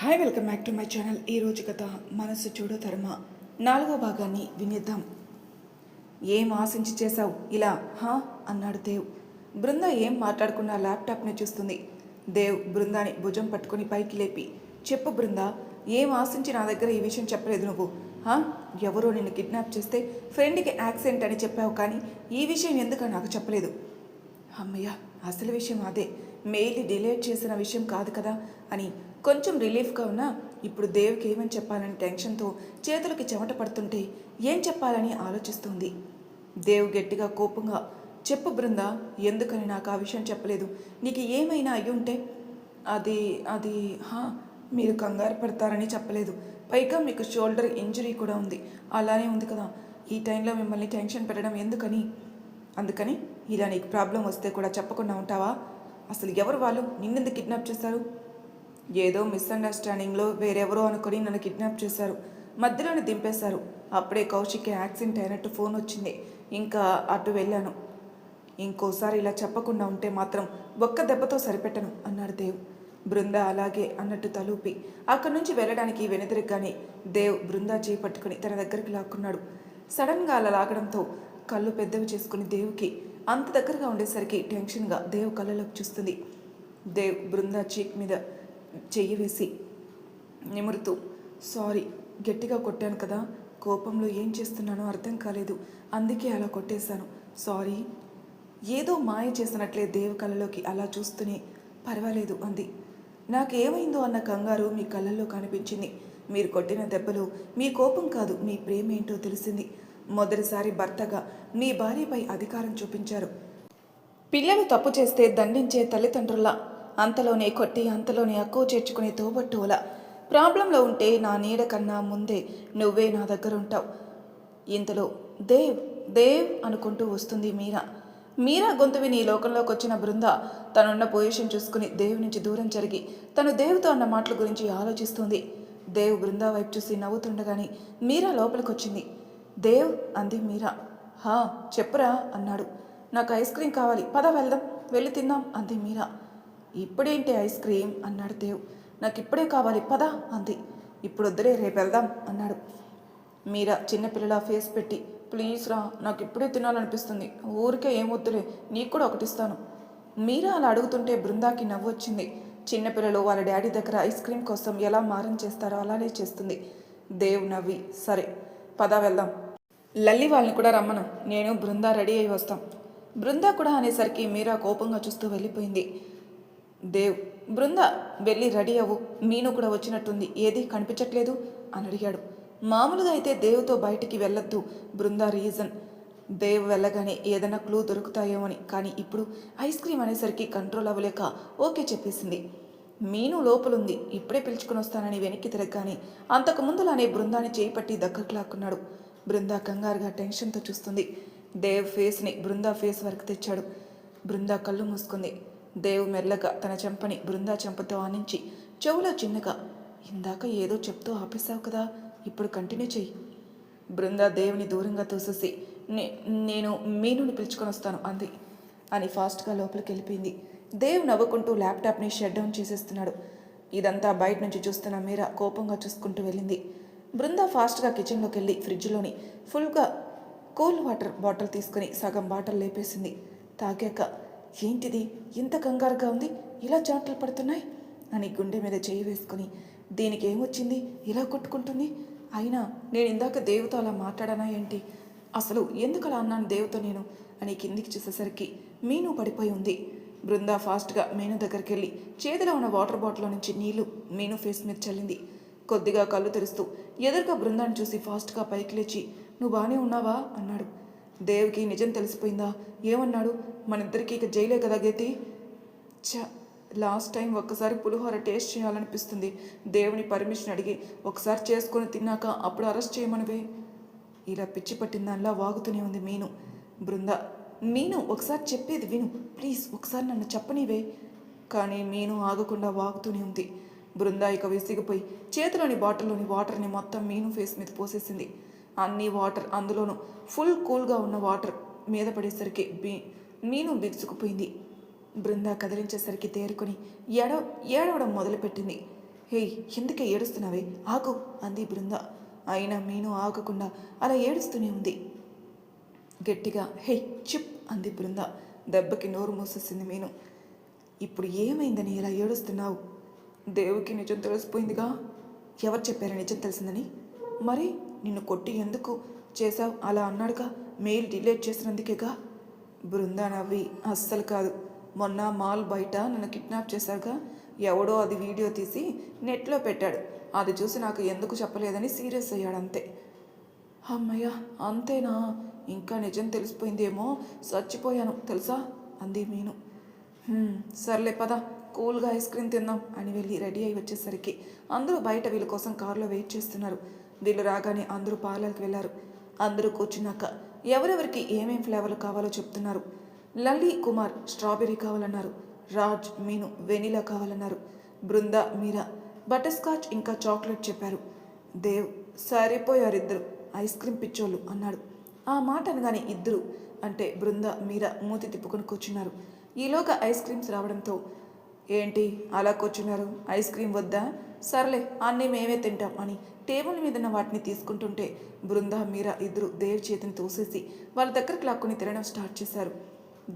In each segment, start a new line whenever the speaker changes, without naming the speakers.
Hi, welcome back to my channel. ఈరోజు కథ మనసు చూడో ధర్మ 4వ భాగాన్ని వినిద్దాం. ఏం ఆశించి చేశావు ఇలా అన్నాడు దేవ్. బృంద ఏం మాట్లాడకుండా ల్యాప్టాప్ని చూస్తుంది. దేవ్ బృందాని భుజం పట్టుకుని పైకి లేపి, చెప్పు బృంద, ఏం ఆశించి నా దగ్గర ఈ విషయం చెప్పలేదు నువ్వు? ఎవరో నిన్ను కిడ్నాప్ చేస్తే ఫ్రెండ్కి యాక్సిడెంట్ అని చెప్పావు, కానీ ఈ విషయం ఎందుకు నాకు చెప్పలేదు? అమ్మయ్య, అసలు విషయం అదే, మెయిల్ డిలీట్ చేసిన విషయం కాదు కదా అని కొంచెం రిలీఫ్గా ఉన్నా ఇప్పుడు దేవ్కి ఏమని చెప్పాలని టెన్షన్తో చేతులకి చెమట పడుతుంటే ఏం చెప్పాలని ఆలోచిస్తుంది. దేవ్ గట్టిగా కోపంగా, చెప్పు బృంద, ఎందుకని నాకు ఆ విషయం చెప్పలేదు? నీకు ఏమైనా అయ్యి ఉంటే? అది అది మీరు కంగారు పడతారని చెప్పలేదు. పైగా మీకు షోల్డర్ ఇంజరీ కూడా ఉంది, అలానే ఉంది కదా. ఈ టైంలో మిమ్మల్ని టెన్షన్ పెట్టడం ఎందుకని? అందుకని ఇలా నీకు ప్రాబ్లం వస్తే కూడా చెప్పకుండా ఉంటావా? అసలు ఎవరు వాళ్ళు? నిన్నెందుకు కిడ్నాప్ చేశారు? ఏదో మిస్అండర్స్టాండింగ్లో వేరెవరో అనుకుని నన్ను కిడ్నాప్ చేశారు, మధ్యలోనే దింపేశారు. అప్పుడే కౌశిక్కి యాక్సిడెంట్ అయినట్టు ఫోన్ వచ్చింది, ఇంకా అటు వెళ్ళాను. ఇంకోసారి ఇలా చెప్పకుండా ఉంటే మాత్రం ఒక్క దెబ్బతో సరిపెట్టను అన్నాడు దేవ్. బృంద అలాగే అన్నట్టు తలూపి అక్కడి నుంచి వెళ్ళడానికి వెనుదిరగ్గానే దేవ్ బృందా చేయి పట్టుకుని తన దగ్గరికి లాక్కున్నాడు. సడన్గా అలా లాగడంతో కళ్ళు పెద్దవి చేసుకుని దేవుకి అంత దగ్గరగా ఉండేసరికి టెన్షన్గా దేవ్ కళ్ళలోకి చూస్తుంది. దేవ్ బృందా చీక్ మీద చెయ్యి వేసి నిమురుతూ, సారీ, గట్టిగా కొట్టాను కదా, కోపంలో ఏం చేస్తున్నానో అర్థం కాలేదు, అందుకే అలా కొట్టేశాను, సారీ. ఏదో మాయ చేసినట్లే దేవ్ కళ్ళలోకి అలా చూస్తూనే పర్వాలేదు అంది. నాకేమైందో అన్న కంగారు మీ కళ్ళల్లో కనిపించింది. మీరు కొట్టిన దెబ్బలు మీ కోపం కాదు, మీ ప్రేమ ఏంటో తెలిసింది. మొదటిసారి భర్తగా మీ భార్యపై అధికారం చూపించారు. పిల్లలు తప్పు చేస్తే దండించే తల్లిదండ్రుల, అంతలోనే కొట్టి అంతలోనే అక్కువ చేర్చుకునే తోబట్టువుల. ప్రాబ్లంలో ఉంటే నా నీడ కన్నా ముందే నువ్వే నా దగ్గర ఉంటావు. ఇంతలో దేవ్ దేవ్ అనుకుంటూ వస్తుంది మీరా. మీరా గొంతు విని లోకంలోకి వచ్చిన బృంద తనున్న పొజిషన్ చూసుకుని దేవ్ నుంచి దూరం జరిగి తను దేవుతో అన్న మాటల గురించి ఆలోచిస్తుంది. దేవ్ బృందా వైపు చూసి నవ్వుతుండగానే మీరా లోపలికి వచ్చింది. దేవ్ అంది మీరా. చెప్పురా అన్నాడు. నాకు ఐస్ క్రీమ్ కావాలి, పద వెళ్దాం, వెళ్ళి తిందాం అంది మీరా. ఇప్పుడేంటి ఐస్ క్రీమ్ అన్నాడు దేవ్. నాకు ఇప్పుడే కావాలి, పద అంది. ఇప్పుడు వద్దులే, రేపు వెళ్దాం అన్నాడు. మీరా చిన్నపిల్లల ఫేస్ పెట్టి, ప్లీజ్ రా, నాకు ఇప్పుడే తినాలనిపిస్తుంది, ఊరికే ఏం వద్దులే, నీకు కూడా ఒకటిస్తాను. మీరా అలా అడుగుతుంటే బృందాకి నవ్వు వచ్చింది. చిన్నపిల్లలు వాళ్ళ డాడీ దగ్గర ఐస్ క్రీమ్ కోసం ఎలా మారం చేస్తారో అలానే చేస్తుంది. దేవ్ నవ్వి, సరే పద వెళ్దాం, లల్లి వాళ్ళని కూడా రమ్మను, నేను బృందా రెడీ అయి వస్తాం. బృందా కూడా అనేసరికి మీరా కోపంగా చూస్తూ వెళ్ళిపోయింది. దేవ్, బృంద వెళ్ళి రెడీ అవ్వు, మీను కూడా వచ్చినట్టుంది, ఏది కనిపించట్లేదు అని అడిగాడు. మామూలుగా అయితే దేవ్తో బయటికి వెళ్ళొద్దు బృందా రీజన్, దేవ్ వెళ్ళగానే ఏదైనా క్లూ దొరుకుతాయేమో అని, కానీ ఇప్పుడు ఐస్ క్రీమ్ అనేసరికి కంట్రోల్ అవ్వలేక ఓకే చెప్పేసింది. మీను లోపలుంది, ఇప్పుడే పిలుచుకుని వస్తానని వెనక్కి తిరగగానే అంతకుముందులానే బృందాని చేయి పట్టి దగ్గరకు లాక్కున్నాడు. బృందా కంగారుగా టెన్షన్తో చూస్తుంది. దేవ్ ఫేస్ని బృందా ఫేస్ వరకు తెచ్చాడు. బృందా కళ్ళు మూసుకుంది. దేవ్ మెల్లగా తన చెంపని బృందా చెంపతో ఆనించి చెవులో చిన్నగా, ఇందాక ఏదో చెప్తూ ఆపేశావు కదా, ఇప్పుడు కంటిన్యూ చెయ్యి. బృందా దేవుని దూరంగా తోసేసి, నేను మీనుని పిలుచుకొని వస్తాను అంది అని ఫాస్ట్గా లోపలికి వెళ్ళిపోయింది. దేవ్ నవ్వుకుంటూ ల్యాప్టాప్ని షట్ డౌన్ చేసేస్తున్నాడు. ఇదంతా బయట నుంచి చూస్తున్న మీరా కోపంగా చూసుకుంటూ వెళ్ళింది. బృందా ఫాస్ట్గా కిచెన్లోకి వెళ్ళి ఫ్రిడ్జ్లోని ఫుల్గా కూల్ వాటర్ బాటిల్ తీసుకుని సగం బాటిల్ లేపేసింది. తాగాక, ఏంటిది ఇంత కంగారుగా ఉంది, ఇలా చాటలు పడుతున్నాయి అని గుండె మీద చేయి వేసుకుని, దీనికి ఏమొచ్చింది ఇలా కొట్టుకుంటుంది? అయినా నేను ఇందాక దేవుతో అలా మాట్లాడానా ఏంటి? అసలు ఎందుకు అలా అన్నాను దేవుతో నేను అని కిందికి చూసేసరికి మీను పడిపోయి ఉంది. బృందా ఫాస్ట్గా మీను దగ్గరికి వెళ్ళి చేతిలో ఉన్న వాటర్ బాటిల్లో నుంచి నీళ్లు మీను ఫేస్ మీద చల్లింది. కొద్దిగా కళ్ళు తెరుస్తూ ఎదురుగా బృందాన్ని చూసి ఫాస్ట్గా పైకి లేచి, నువ్వు బాగానే ఉన్నావా అన్నాడు. దేవ్కి నిజం తెలిసిపోయిందా? ఏమన్నాడు? మన ఇద్దరికి ఇక జైలే కదా గతి. లాస్ట్ టైం ఒక్కసారి పులిహోర టేస్ట్ చేయాలనిపిస్తుంది, దేవుని పర్మిషన్ అడిగి ఒకసారి చేసుకొని తిన్నాక అప్పుడు అరెస్ట్ చేయమనివే. ఇలా పిచ్చి పట్టిన దానిలా వాగుతూనే ఉంది మీను. బృంద, మీను ఒకసారి చెప్పేది విను ప్లీజ్, ఒకసారి నన్ను చెప్పనివే. కానీ మీను ఆగకుండా వాగుతూనే ఉంది. బృందా ఇక విసిగిపోయి చేతిలోని బాటిల్లోని వాటర్ని మొత్తం మీను ఫేస్ మీద పోసేసింది. అన్ని వాటర్, అందులోనూ ఫుల్ కూల్గా ఉన్న వాటర్ మీద పడేసరికి మీను బిగుసుకుపోయింది. బృందా కదిలించేసరికి తేరుకొని ఏడవడం మొదలుపెట్టింది. హే, ఎందుకే ఏడుస్తున్నావే, ఆగు అంది బృంద. అయినా మీను ఆగకుండా అలా ఏడుస్తూనే ఉంది. గట్టిగా హే చిప్ అంది బృంద. దెబ్బకి నోరు మూసేసింది మీను. ఇప్పుడు ఏమైందని ఇలా ఏడుస్తున్నావు? దేవుకి నిజం తెలిసిపోయిందిగా. ఎవరు చెప్పారా నిజం తెలిసిందని? మరి నిన్ను కొట్టి ఎందుకు చేశావు అలా అన్నాడుగా, మెయిల్ డిలీట్ చేసినందుకేగా. బృందా నవ్వి, అస్సలు కాదు, మొన్న మాల్ బయట నన్ను కిడ్నాప్ చేశారుగా, ఎవడో అది వీడియో తీసి నెట్లో పెట్టాడు, అది చూసి నాకు ఎందుకు చెప్పలేదని సీరియస్ అయ్యాడు అంతే. అమ్మయ్య, అంతేనా? ఇంకా నిజం తెలిసిపోయిందేమో, చచ్చిపోయాను తెలుసా అంది మీను. సర్లే పద, కూల్గా ఐస్ క్రీమ్ తిందాం అని వెళ్ళి రెడీ అయి వచ్చేసరికి అందరూ బయట వీళ్ళ కోసం కారులో వెయిట్ చేస్తున్నారు. వీళ్ళు రాగానే అందరూ పార్లర్కి వెళ్ళారు. అందరూ కూర్చున్నాక ఎవరెవరికి ఏమేం ఫ్లేవర్లు కావాలో చెప్తున్నారు. లల్లీ కుమార్ స్ట్రాబెర్రీ కావాలన్నారు. రాజ్ మీను వెనిలా కావాలన్నారు. బృంద మీరా బటర్ స్కాచ్ ఇంకా చాక్లెట్ చెప్పారు. దేవ్ సరిపోయారు ఇద్దరు ఐస్ క్రీమ్ పిచ్చోళ్ళు అన్నాడు. ఆ మాట అనగానే ఇద్దరు అంటే బృంద మీరా మూతి తిప్పుకొని కూర్చున్నారు. ఈలోగా ఐస్ క్రీమ్స్ రావడంతో ఏంటి అలా కూర్చున్నారు, ఐస్ క్రీమ్ వద్దా? సర్లే అన్నీ మేమే తింటాం అని టేబుల్ మీద ఉన్న వాటిని తీసుకుంటుంటే బృంద మీరా ఇద్దరు దేవ్ చేతిని తోసేసి వాళ్ళ దగ్గరకు లాక్కుని తినడం స్టార్ట్ చేశారు.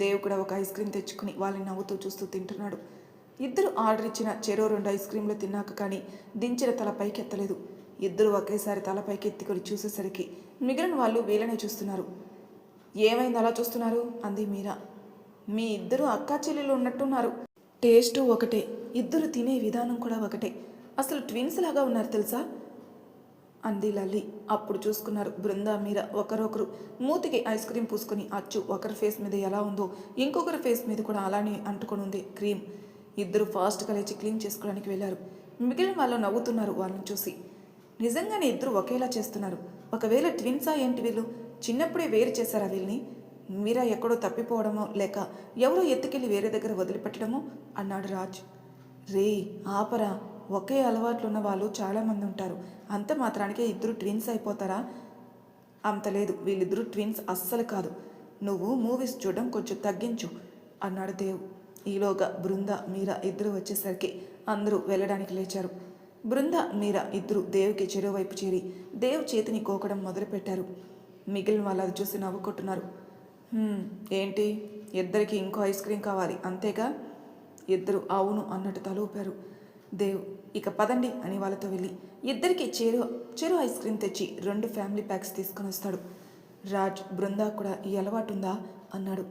దేవ్ కూడా ఒక ఐస్ క్రీమ్ తెచ్చుకుని వాళ్ళని నవ్వుతూ చూస్తూ తింటున్నాడు. ఇద్దరు ఆర్డర్ ఇచ్చిన చెరో 2 ఐస్ క్రీంలు తిన్నాక కానీ దించిన తల పైకెత్తలేదు. ఇద్దరు ఒకేసారి తల పైకెత్తుకొని చూసేసరికి మిగిలిన వాళ్ళు వీళ్ళనే చూస్తున్నారు. ఏమైంది అలా చూస్తున్నారు అంది మీరా. మీ ఇద్దరు అక్కా చెల్లెలు ఉన్నట్టున్నారు. టేస్టు ఒకటే, ఇద్దరు తినే విధానం కూడా ఒకటే, అసలు ట్విన్స్ లాగా ఉన్నారు తెలుసా అంది లల్లి. అప్పుడు చూసుకున్నారు బృంద మీరా ఒకరొకరు మూతికి ఐస్ క్రీమ్ పూసుకొని అచ్చు ఒకరి ఫేస్ మీద ఎలా ఉందో ఇంకొకరి ఫేస్ మీద కూడా అలానే అంటుకొని ఉంది క్రీమ్. ఇద్దరు ఫాస్ట్గా లేచి క్లీన్ చేసుకోవడానికి వెళ్ళారు. మిగిలిన వాళ్ళు నవ్వుతున్నారు వాళ్ళని చూసి. నిజంగానే ఇద్దరు ఒకేలా చేస్తున్నారు. ఒకవేళ ట్విన్సా ఏంటి వీళ్ళు? చిన్నప్పుడే వేరు చేశారా వీళ్ళని? మీరా ఎక్కడో తప్పిపోవడమో లేక ఎవరో ఎత్తుకెళ్ళి వేరే దగ్గర వదిలిపెట్టడమో అన్నాడు రాజ్. రే ఆపరా, ఒకే అలవాట్లున్న వాళ్ళు చాలామంది ఉంటారు, అంత మాత్రానికే ఇద్దరు ట్విన్స్ అయిపోతారా? అంత లేదు, వీళ్ళిద్దరూ ట్విన్స్ అస్సలు కాదు. నువ్వు మూవీస్ చూడడం కొంచెం తగ్గించు అన్నాడు దేవ్. ఈలోగా బృంద మీరా ఇద్దరు వచ్చేసరికి అందరూ వెళ్ళడానికి లేచారు. బృంద మీరా ఇద్దరు దేవుకి చెరువైపు చేరి దేవ్ చేతిని కోకడం మొదలుపెట్టారు. మిగిలిన వాళ్ళు అది చూసి నవ్వుకుంటున్నారు. ఏంటి, ఇద్దరికి ఇంకో ఐస్ క్రీమ్ కావాలి అంతేగా? ఇద్దరు అవును అన్నట్టు తల ఊపారు. దేవ్ ఇక పదండి అని వాళ్ళతో వెళ్ళి ఇద్దరికి చెరు ఐస్ క్రీమ్ తెచ్చి 2 ఫ్యామిలీ ప్యాక్స్ తీసుకొని వస్తాడు. రాజ్ బృందా కూడా ఈ అలవాటు ఉందా అన్నాడు.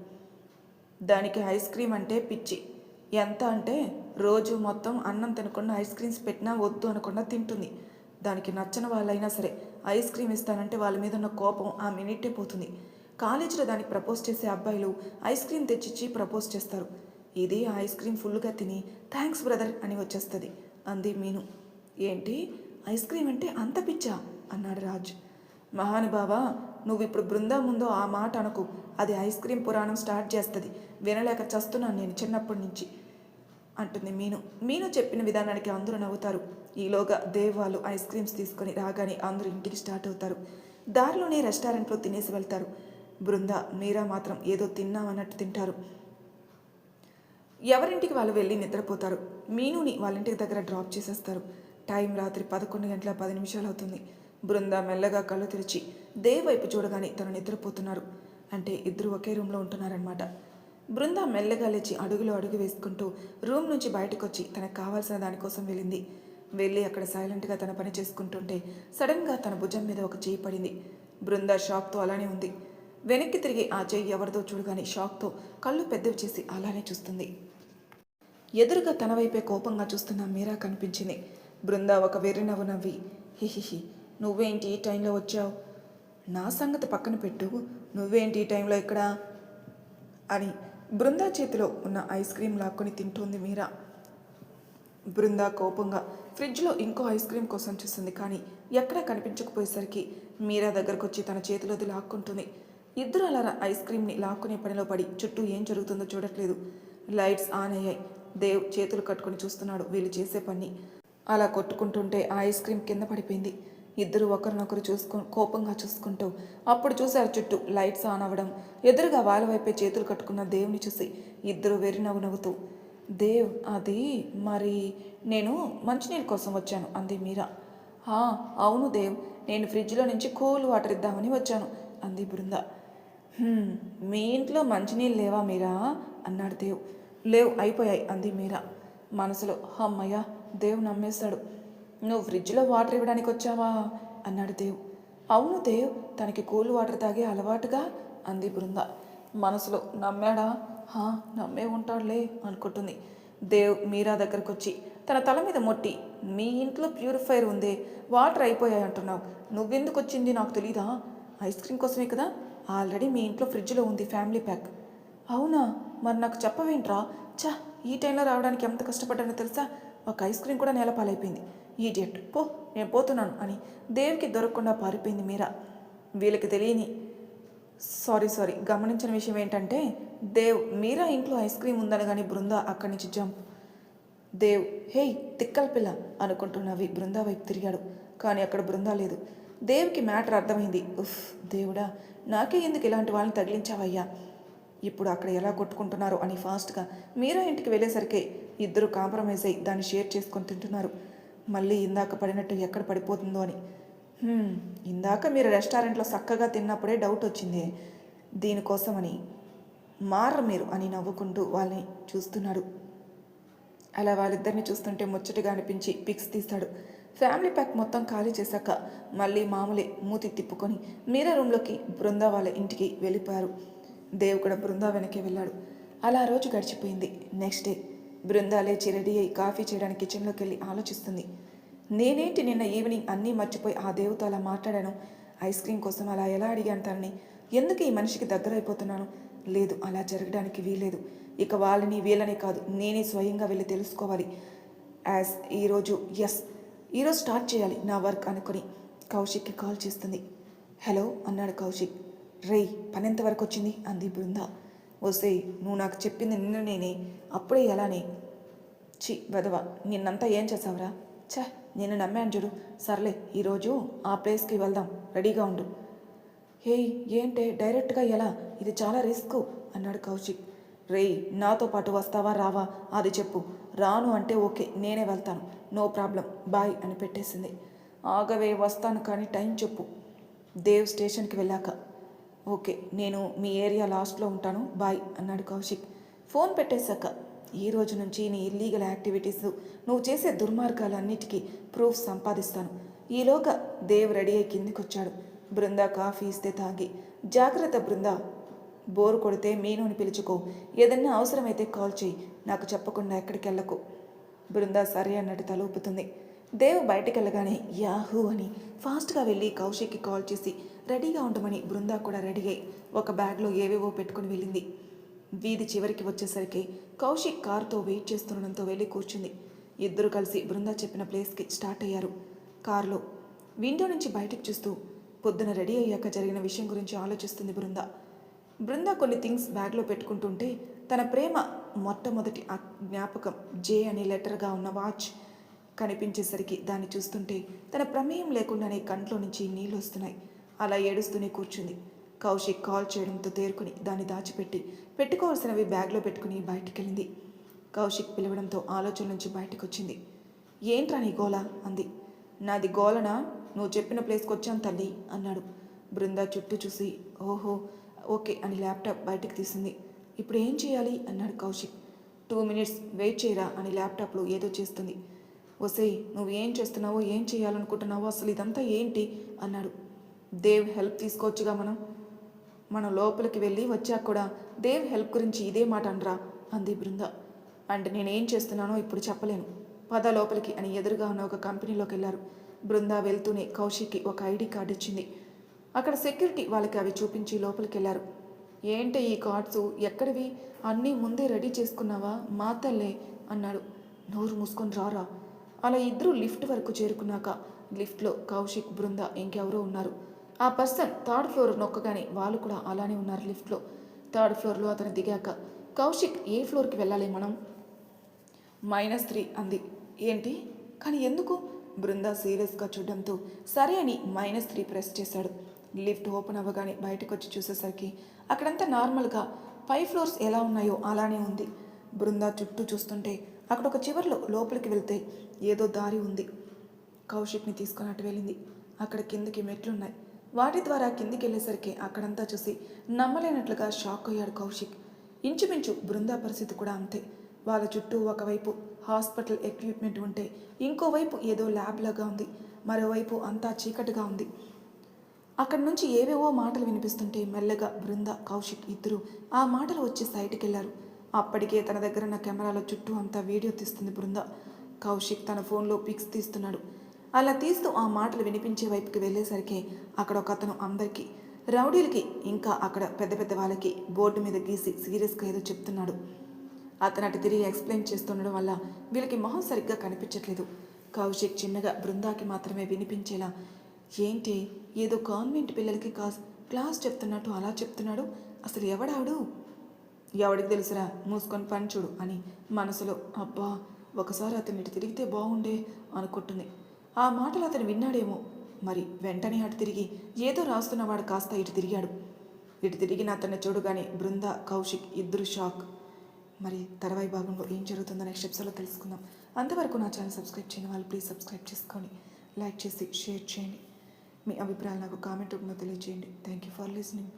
దానికి ఐస్ క్రీమ్ అంటే పిచ్చి. ఎంత అంటే రోజు మొత్తం అన్నం తినకుండా ఐస్ క్రీమ్స్ పెట్టినా వద్దు అనకుండా తింటుంది. దానికి నచ్చని వాళ్ళైనా సరే ఐస్ క్రీమ్ ఇస్తానంటే వాళ్ళ మీద ఉన్న కోపం ఆ మినిట్టే పోతుంది. కాలేజీలో దానికి ప్రపోజ్ చేసే అబ్బాయిలు ఐస్ క్రీమ్ తెచ్చిచ్చి ప్రపోజ్ చేస్తారు. ఇది ఐస్ క్రీమ్ ఫుల్గా తిని థ్యాంక్స్ బ్రదర్ అని వచ్చేస్తుంది అంది మీను. ఏంటి, ఐస్ క్రీమ్ అంటే అంత పిచ్చా అన్నాడు రాజ్. మహానుభావా, నువ్వు ఇప్పుడు బృందా ముందు ఆ మాట అనకు, అది ఐస్ క్రీమ్ పురాణం స్టార్ట్ చేస్తుంది, వినలేక చస్తున్నాను నేను చిన్నప్పటి నుంచి అంటుంది మీను. మీను చెప్పిన విధానానికి అందరూ నవ్వుతారు. ఈలోగా దేవ్ వాళ్ళు ఐస్ క్రీమ్స్ తీసుకొని రాగానే అందరూ ఇంటికి స్టార్ట్ అవుతారు. దారిలోనే రెస్టారెంట్లో తినేసి వెళ్తారు. బృంద మీరా మాత్రం ఏదో తిన్నామన్నట్టు తింటారు. ఎవరింటికి వాళ్ళు వెళ్ళి నిద్రపోతారు. మీనుని వాళ్ళ ఇంటికి దగ్గర డ్రాప్ చేసేస్తారు. టైం రాత్రి 11:10 అవుతుంది. బృంద మెల్లగా కళ్ళు తెరిచి దేవ్ వైపు చూడగానే తను నిద్రపోతున్నారు. అంటే ఇద్దరు ఒకే రూమ్లో ఉంటున్నారనమాట. బృంద మెల్లగా లేచి అడుగులో అడుగు వేసుకుంటూ రూమ్ నుంచి బయటకు వచ్చి తనకు కావాల్సిన దానికోసం వెళ్ళింది. వెళ్ళి అక్కడ సైలెంట్గా తన పని చేసుకుంటుంటే సడన్గా తన భుజం మీద ఒక చెయ్యి పడింది. బృంద షాక్తో అలానే ఉంది. వెనక్కి తిరిగి ఆ చెయ్యి ఎవరిదో చూడగానే షాక్తో కళ్ళు పెద్దవి చేసి అలానే చూస్తుంది. ఎదురుగా తన వైపే కోపంగా చూస్తున్న మీరా కనిపించింది. బృంద ఒక వెర్రి నవ్వు నవ్వి, హిహిహి, నువ్వేంటి ఈ టైంలో వచ్చావు? నా సంగతి పక్కన పెట్టు, నువ్వేంటి ఈ టైంలో ఇక్కడ అని బృందా చేతిలో ఉన్న ఐస్ క్రీమ్ లాక్కొని తింటోంది మీరా. బృందా కోపంగా ఫ్రిడ్జ్లో ఇంకో ఐస్ క్రీమ్ కోసం చూస్తుంది. కానీ ఎక్కడా కనిపించకపోయేసరికి మీరా దగ్గరకు వచ్చి తన చేతిలోది లాక్కుంటుంది. ఇద్దరు అలా ఐస్ క్రీమ్ని లాక్కునే పనిలో పడి చుట్టూ ఏం జరుగుతుందో చూడట్లేదు. లైట్స్ ఆన్ అయ్యాయి. దేవ్ చేతులు కట్టుకొని చూస్తున్నాడు వీళ్ళు చేసే పని. అలా కొట్టుకుంటుంటే ఆ ఐస్ క్రీమ్ కింద పడిపోయింది. ఇద్దరు ఒకరినొకరు కోపంగా చూసుకుంటూ అప్పుడు చూశారు చుట్టూ లైట్స్ ఆన్ అవ్వడం. ఎదురుగా వాళ్ళ వైపే చేతులు కట్టుకున్న దేవుని చూసి ఇద్దరు వెర్రి నవ్వు నవ్వుతూ, దేవ్ అది మరి నేను మంచినీళ్ళ కోసం వచ్చాను అంది మీరా. "హా, అవును దేవ్, నేను ఫ్రిడ్జ్లో నుంచి కూల్ వాటర్ ఇద్దామని వచ్చాను అంది బృంద. మీ ఇంట్లో మంచినీళ్ళు లేవా మీరా అన్నాడు దేవ్. లేవు, అయిపోయాయి అంది మీరా. మనసులో అమ్మయ్య, దేవ్ నమ్మేశాడు. నువ్వు ఫ్రిడ్జ్లో వాటర్ ఇవ్వడానికి వచ్చావా అన్నాడు దేవ్. అవును దేవ్, తనకి కూల్ వాటర్ తాగే అలవాటుగా అంది బృంద. మనసులో నమ్మాడా? హా, నమ్మే ఉంటాడులే అనుకుంటుంది. దేవ్ మీరా దగ్గరకు వచ్చి తన తల మీద మొట్టి, మీ ఇంట్లో ప్యూరిఫైర్ ఉందే, వాటర్ అయిపోయాయి అంటున్నావు, నువ్వెందుకు వచ్చింది నాకు తెలీదా? ఐస్ క్రీమ్ కోసమే కదా, ఆల్రెడీ మీ ఇంట్లో ఫ్రిడ్జ్లో ఉంది ఫ్యామిలీ ప్యాక్. అవునా, మరి నాకు చెప్పవేంట్రా? చా, ఈ టైంలో రావడానికి ఎంత కష్టపడ్డానో తెలుసా? ఒక ఐస్ క్రీమ్ కూడా నేలపాలైపోయింది. ఈడియట్, పో, నేను పోతున్నాను అని దేవ్కి దొరకకుండా పారిపోయింది మీరా. వీళ్ళకి తెలియని సారీ గమనించిన విషయం ఏంటంటే, దేవ్ మీరా ఇంట్లో ఐస్ క్రీమ్ ఉందనగానే బృంద అక్కడి నుంచి జంప్. దేవ్ హేయ్ తిక్కల పిల్ల అనుకుంటున్నవి బృంద వైపు తిరిగాడు. కానీ అక్కడ బృంద లేదు. దేవ్కి మ్యాటర్ అర్థమైంది. ఉఫ్ దేవుడా, నాకే ఎందుకు ఇలాంటి వాళ్ళని తగిలించావయ్యా. ఇప్పుడు అక్కడ ఎలా కొట్టుకుంటున్నారో అని ఫాస్ట్గా మీరా ఇంటికి వెళ్ళేసరికి ఇద్దరు కాంప్రమైజ్ అయ్యి దాన్ని షేర్ చేసుకొని తింటున్నారు. మళ్ళీ ఇందాక పడినట్టు ఎక్కడ పడిపోతుందో అని. ఇందాక మీరు రెస్టారెంట్లో చక్కగా తిన్నప్పుడే డౌట్ వచ్చింది దీనికోసమని. మారరు మీరు అని నవ్వుకుంటూ వాళ్ళని చూస్తున్నాడు. అలా వాళ్ళిద్దరిని చూస్తుంటే ముచ్చటగా అనిపించి పిక్స్ తీశాడు. ఫ్యామిలీ ప్యాక్ మొత్తం ఖాళీ చేశాక మళ్ళీ మామూలే మూతి తిప్పుకొని మీరా రూమ్లోకి బృందా వాళ్ళ ఇంటికి వెళ్ళిపోయారు. దేవ్ కూడా బృందా వెనక్కి వెళ్ళాడు. అలా రోజు గడిచిపోయింది. నెక్స్ట్ డే బృందా లేచి రెడీ అయ్యి కాఫీ చేయడానికి కిచెన్లోకి వెళ్ళి ఆలోచిస్తుంది. నేనేంటి నిన్న ఈవినింగ్ అన్నీ మర్చిపోయి ఆ దేవుతో అలా మాట్లాడాను, ఐస్ క్రీమ్ కోసం అలా ఎలా అడిగాను తనని, ఎందుకు ఈ మనిషికి దగ్గర అయిపోతున్నాను? లేదు, అలా జరగడానికి వీలేదు. ఇక వాళ్ళని వీళ్ళని కాదు, నేనే స్వయంగా వెళ్ళి తెలుసుకోవాలి. ఈరోజు స్టార్ట్ చేయాలి నా వర్క్ అనుకుని కౌశిక్కి కాల్ చేస్తుంది. హలో అన్నాడు కౌశిక్. రేయ్, పని ఎంతవరకు వచ్చింది అంది బృంద. ఓసే, నువ్వు నాకు చెప్పింది నిన్న నేనే, అప్పుడే ఎలానే? వెదవ, నిన్నంతా ఏం చేసావురా? నిన్ను నమ్మాను చూడు. సర్లే, ఈరోజు ఆ ప్లేస్కి వెళ్దాం, రెడీగా ఉండు. హేయ్, ఏంటే డైరెక్ట్గా ఎలా? ఇది చాలా రిస్క్ అన్నాడు కౌశిక్. రేయ్, నాతో పాటు వస్తావా రావా అది చెప్పు. రాను అంటే ఓకే, నేనే వెళ్తాను, నో ప్రాబ్లం, బాయ్ అని పెట్టేసింది. ఆగవే, వస్తాను కానీ టైం చెప్పు. దేవ్ స్టేషన్కి వెళ్ళాక. ఓకే, నేను మీ ఏరియా లాస్ట్లో ఉంటాను, బాయ్ అన్నాడు కౌశిక్. ఫోన్ పెట్టేశాక, ఈ రోజు నుంచి నీ ఇల్లీగల్ యాక్టివిటీస్, నువ్వు చేసే దుర్మార్గాలన్నిటికీ ప్రూఫ్ సంపాదిస్తాను. ఈలోగా దేవ్ రెడీ అయ్యి కిందికి వచ్చాడు. బృందా కాఫీ ఇస్తే తాగి, జాగ్రత్త బృందా, బోరు కొడితే మీనుని పిలుచుకో, ఏదన్నా అవసరమైతే కాల్ చేయి, నాకు చెప్పకుండా ఎక్కడికి వెళ్ళకు. బృందా సరే అన్నట్టు తల ఊపుతుంది. దేవ్ బయటికి వెళ్ళగానే యాహూ అని ఫాస్ట్గా వెళ్ళి కౌశిక్కి కాల్ చేసి రెడీగా ఉండమని బృందా కూడా రెడీ అయ్యి ఒక బ్యాగ్లో ఏవేవో పెట్టుకుని వెళ్ళింది. వీధి చివరికి వచ్చేసరికి కౌశిక్ కారుతో వెయిట్ చేస్తుండడంతో వెళ్ళి కూర్చుంది. ఇద్దరు కలిసి బృందా చెప్పిన ప్లేస్కి స్టార్ట్ అయ్యారు. కారులో విండో నుంచి బయటకు చూస్తూ పొద్దున రెడీ అయ్యాక జరిగిన విషయం గురించి ఆలోచిస్తుంది బృందా కొన్ని థింగ్స్ బ్యాగ్లో పెట్టుకుంటుంటే తన ప్రేమ మొట్టమొదటి జ్ఞాపకం జే అనే లెటర్గా ఉన్న వాచ్ కనిపించేసరికి దాన్ని చూస్తుంటే తన ప్రమేయం లేకుండానే కంట్లో నుంచి నీళ్ళు వస్తున్నాయి. అలా ఏడుస్తూనే కూర్చుంది. కౌశిక్ కాల్ చేయడంతో తేరుకుని దాన్ని పెట్టుకోవాల్సినవి బ్యాగ్లో పెట్టుకుని బయటికెళ్ళింది. కౌశిక్ పిలవడంతో ఆలోచన నుంచి బయటకు వచ్చింది. ఏంట్రా నీ గోల అంది. నాది గోలనా? నువ్వు చెప్పిన ప్లేస్కి వచ్చాను తల్లి అన్నాడు. బృందా చుట్టూ చూసి ఓహో ఓకే అని ల్యాప్టాప్ బయటకు తీసింది. ఇప్పుడు ఏం చేయాలి అన్నాడు కౌశిక్. 2 minutes వెయిట్ చేయరా అని ల్యాప్టాప్లో ఏదో చేస్తుంది. ఒసేయ్, నువ్వు ఏం చేస్తున్నావో ఏం చేయాలనుకుంటున్నావో అసలు ఇదంతా ఏంటి అన్నాడు. దేవ్ హెల్ప్ తీసుకోవచ్చుగా మనం లోపలికి వెళ్ళి వచ్చాక కూడా దేవ్ హెల్ప్ గురించి ఇదే మాట అనరా అంది బృంద. అంటే నేనేం చేస్తున్నానో ఇప్పుడు చెప్పలేను, పద లోపలికి అని ఎదురుగా ఉన్న ఒక కంపెనీలోకి వెళ్ళారు. బృంద వెళ్తూనే కౌశిక్కి ఒక ఐడి కార్డు ఇచ్చింది. అక్కడ సెక్యూరిటీ వాళ్ళకి అవి చూపించి లోపలికి వెళ్ళారు. ఏంటి ఈ కార్డ్స్ ఎక్కడివి? అన్నీ ముందే రెడీ చేసుకున్నావా? మా తల్లే అన్నాడు. నోరు మూసుకొని రారా. అలా ఇద్దరు లిఫ్ట్ వరకు చేరుకున్నాక లిఫ్ట్లో కౌశిక్, బృంద, ఇంకెవరో ఉన్నారు. ఆ పర్సన్ 3rd floor నొక్కగానే వాళ్ళు కూడా అలానే ఉన్నారు లిఫ్ట్లో. 3rd floorలో అతను దిగాక కౌశిక్, ఏ ఫ్లోర్కి వెళ్ళాలి మనం? -3 అంది. ఏంటి? కానీ ఎందుకు? బృంద సీరియస్గా చూడడంతో సరే అని -3 ప్రెస్ చేశాడు. లిఫ్ట్ ఓపెన్ అవ్వగానే బయటకు వచ్చి చూసేసరికి అక్కడంతా నార్మల్గా 5 floors ఎలా ఉన్నాయో అలానే ఉంది. బృంద చుట్టూ చూస్తుంటే అక్కడ ఒక చివర్లో లోపలికి వెళ్తే ఏదో దారి ఉంది. కౌశిక్ని తీసుకొని అటు వెళ్ళింది. అక్కడ కిందికి మెట్లున్నాయి. వాటి ద్వారా కిందికి వెళ్ళేసరికి అక్కడంతా చూసి నమ్మలేనట్లుగా షాక్ అయ్యాడు కౌశిక్. ఇంచుమించు బృందా పరిస్థితి కూడా అంతే. వాళ్ళ చుట్టూ ఒకవైపు హాస్పిటల్ ఎక్విప్మెంట్ ఉంటే ఇంకోవైపు ఏదో ల్యాబ్ లాగా ఉంది. మరోవైపు అంతా చీకటిగా ఉంది. అక్కడి నుంచి ఏవేవో మాటలు వినిపిస్తుంటే మెల్లగా బృంద కౌశిక్ ఇద్దరు ఆ మాటలు వచ్చి సైడ్కి వెళ్ళారు. అప్పటికే తన దగ్గర ఉన్న కెమెరాలో చుట్టూ అంతా వీడియో తీస్తుంది బృంద. కౌశిక్ తన ఫోన్లో పిక్స్ తీస్తున్నాడు. అలా తీస్తూ ఆ మాటలు వినిపించే వైపుకి వెళ్ళేసరికి అక్కడ ఒక అతను అందరికీ, రౌడీలకి, ఇంకా అక్కడ పెద్ద పెద్ద వాళ్ళకి బోర్డు మీద గీసి సీరియస్గా ఏదో చెప్తున్నాడు. అతను అటు తిరిగి ఎక్స్ప్లెయిన్ చేస్తుండడం వల్ల వీళ్ళకి మొహం సరిగ్గా కనిపించట్లేదు. కౌశిక్ చిన్నగా బృందాకి మాత్రమే వినిపించేలా, ఏంటి ఏదో కాన్వెంట్ పిల్లలకి క్లాస్ చెప్తున్నట్టు అలా చెప్తున్నాడు, అసలు ఎవడాడు? ఎవడికి తెలుసురా, మూసుకొని పని చూడు అని మనసులో అబ్బా ఒకసారి అతను ఇటు తిరిగితే బాగుండే అనుకుంటుంది. ఆ మాటలు అతను విన్నాడేమో మరి. వెంటనే అటు తిరిగి ఏదో రాస్తున్నవాడు కాస్త ఇటు తిరిగాడు. ఇటు తిరిగిన అతన్ని చూడగానే బృంద కౌశిక్ ఇద్దరు షాక్. మరి తర్వాయి భాగంలో ఏం జరుగుతుందో నెక్స్ట్ ఎపిసోడ్లో తెలుసుకుందాం. అంతవరకు నా ఛానల్ సబ్స్క్రైబ్ చేయని వాళ్ళు ప్లీజ్ సబ్స్క్రైబ్ చేసుకోండి, లైక్ చేసి షేర్ చేయండి. మీ అభిప్రాయాలు నాకు కామెంట్ రూపంలో తెలియజేయండి. Thank you for listening.